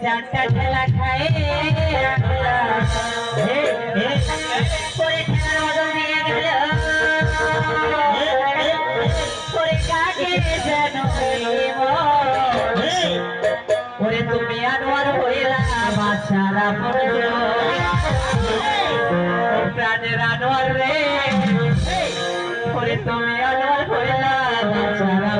জানটা ঠেলা খায় করে ঠেলার বদল দিয়ে গেল করে কাকে যেন ওরে তুমি আনোয়ার হইলা বাচ্চারা প্রাণের আনোয়ার রে ওরে তুমি আনোয়ার হইলা বাচ্চারা